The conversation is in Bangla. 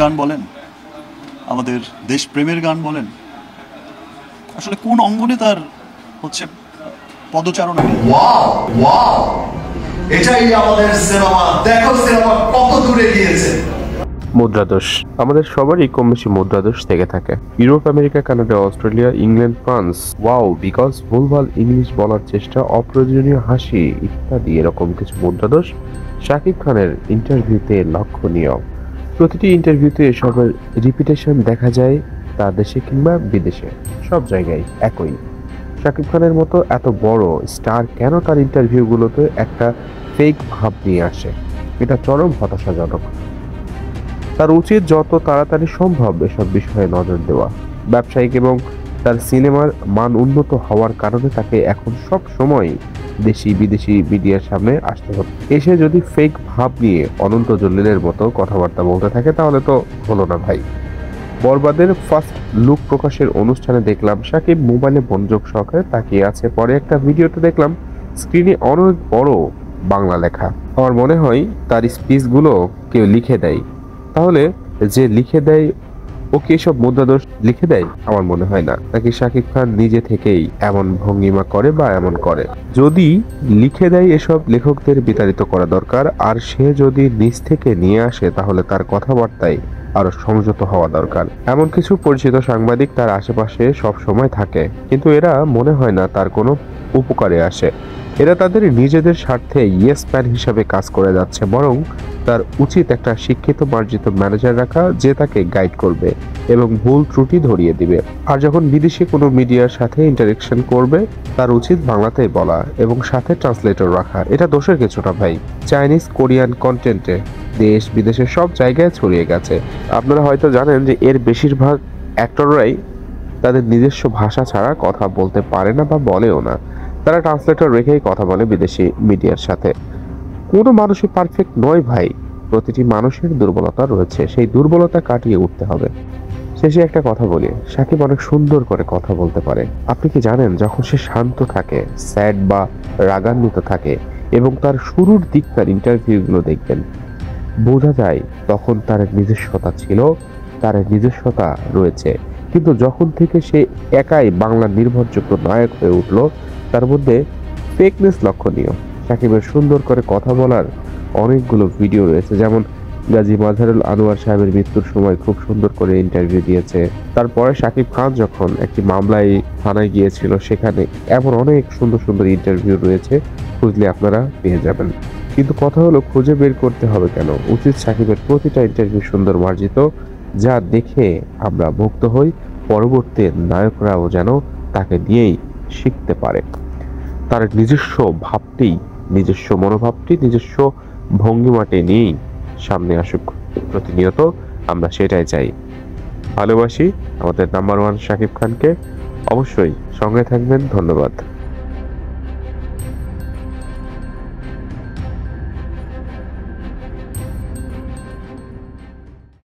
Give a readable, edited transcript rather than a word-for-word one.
গান বলেন, আমাদের দেশপ্রেমের গান বলেন, আসলে কোন অঙ্গনে তার হচ্ছে পদচারণা নেই। এটাই আমাদের সিনেমা। দেখো সিনেমা কত দূরে গিয়েছে। মুদ্রাদোষ আমাদের সবারই কম বেশি মুদ্রাদোষ থেকে থাকে। Europe, America, Canada, Australia, England, France, wow, because ভুলভাল ইংলিশ বলার চেষ্টা, অপ্রয়োজনীয় হাসি ইত্যাদি এরকম কিছু মুদ্রাদোষ শাকিব খানের ইন্টারভিউতে লক্ষণীয়। প্রতিটি ইন্টারভিউতে এসবের রিপিটেশন দেখা যায়, তা দেশে কিংবা বিদেশে, সব জায়গায় একই। শাকিব খানের মতো এত বড় স্টার কেন তার ইন্টারভিউগুলোতে একটা ফেক ভাব নিয়ে আসে? এটা চরম হতাশাজনক। তার উচিত যত তাড়াতাড়ি সম্ভব এসব বিষয়ে নজর দেওয়া। ব্যবসায়িক এবং তার সিনেমার মান উন্নত হওয়ার কারণে তাকে এখন সব সময় দেশি বিদেশি মিডিয়ার সামনে আসতে হতো। এসে যদি ফেক ভাব নিয়ে অনন্ত জলিলের মতো কথাবার্তা বলতে থাকে তাহলে তো হলো না ভাই। বরবাদের ফার্স্ট লুক প্রকাশের অনুষ্ঠানে দেখলাম শাকিব মোবাইলে মনোযোগ সহকারে তাকিয়ে আছে। পরে একটা ভিডিওতে দেখলাম স্ক্রিনে অনেক বড় বাংলা লেখা। আমার মনে হয় তার স্পিচগুলো কেউ লিখে দেয়। তাহলে যে লিখে দেয় ও কি এসব মুদ্রাদোষ লিখে দেয়? আমার মনে হয় না। নাকি শাকিব খান নিজে থেকেই এমন ভঙ্গিমা করে বা এমন করে? যদি লিখে দেয় এসব লেখকদের বিতাড়িত করা দরকার। আর সে যদি নিজ থেকে নিয়ে আসে তাহলে তার কথাবার্তায় আরো সংযত হওয়া দরকার। এমন কিছু পরিচিত সাংবাদিক তার আশেপাশে সব সময় থাকে, কিন্তু এরা মনে হয় না তার কোনো উপকারে আসে। এরা তাদের নিজেদের স্বার্থে ইয়েস ম্যান হিসাবে কাজ করে যাচ্ছে। বরং তার উচিত একটা শিক্ষিত মার্জিত ম্যানেজার রাখা, যে তাকে গাইড করবে এবং ভুল ত্রুটি ধরিয়ে দিবে। আর যখন বিদেশি কোনো মিডিয়ার সাথে ইন্টারেকশন করবে তার উচিত বাংলাতেই বলা এবং সাথে ট্রান্সলেটর রাখা। এটা দোষের কিছুটা ভাই। চাইনিজ, কোরিয়ান কন্টেন্টে দেশ বিদেশের সব জায়গায় ছড়িয়ে গেছে। আপনারা হয়তো জানেন যে এর বেশিরভাগ অ্যাক্টররাই তাদের নিজস্ব ভাষা ছাড়া কথা বলতে পারে না বা বলেও না। তারা ট্রান্সলেটর রেখেই কথা বলে বিদেশি মিডিয়ার সাথে। কোনো মানুষই পারফেক্ট নয় ভাই। প্রতিটি মানুষের দুর্বলতা রয়েছে, সেই দুর্বলতা কাটিয়ে উঠতে হবে। শেষে একটা কথা বলি, শাকিব অনেক সুন্দর করে কথা বলতে পারে। আপনি কি জানেন যখন সে শান্ত থাকে, স্যাড বা রাগান্বিত থাকে এবং তার শুরুর দিককার ইন্টারভিউগুলো দেখবেন, বোঝা যায় তখন তার নিজস্বতা ছিল, তার নিজস্বতা রয়েছে। কিন্তু যখন থেকে সে একাই বাংলার নির্ভরযোগ্য নায়ক হয়ে উঠল তার মধ্যে ফেকনেস লক্ষণীয়। শাকিবের সুন্দর করে কথা বলার অনেকগুলো ভিডিও রয়েছে, যেমন গাজী মাজহারুল আনোয়ার সাহেবের মৃত্যুর সময় খুব সুন্দর করে ইন্টারভিউ দিয়েছে। তারপরে শাকিব খান যখন একটি মামলায় থানায় গিয়েছিল সেখানে এমন অনেক সুন্দর সুন্দর ইন্টারভিউ রয়েছে, খুঁজলে আপনারা পেয়ে যাবেন। কিন্তু কথা হলো খুঁজে বের করতে হবে কেন? উচিত শাকিবের প্রতিটা ইন্টারভিউ সুন্দর মার্জিত, যা দেখে আমরা মুগ্ধ হই, পরবর্তী নায়করাও যেন তাকে নিয়েই শিখতে পারে। তার নিজস্ব ভাবটি, নিজস্ব মনোভাবটি, নিজস্ব ভঙ্গিমাটি নিয়েই সামনে আসুক প্রতিনিয়ত। আমরা সেটাই চাই। ভালোবাসি আমাদের নাম্বার ওয়ান শাকিব খানকে। অবশ্যই সঙ্গে থাকবেন। ধন্যবাদ।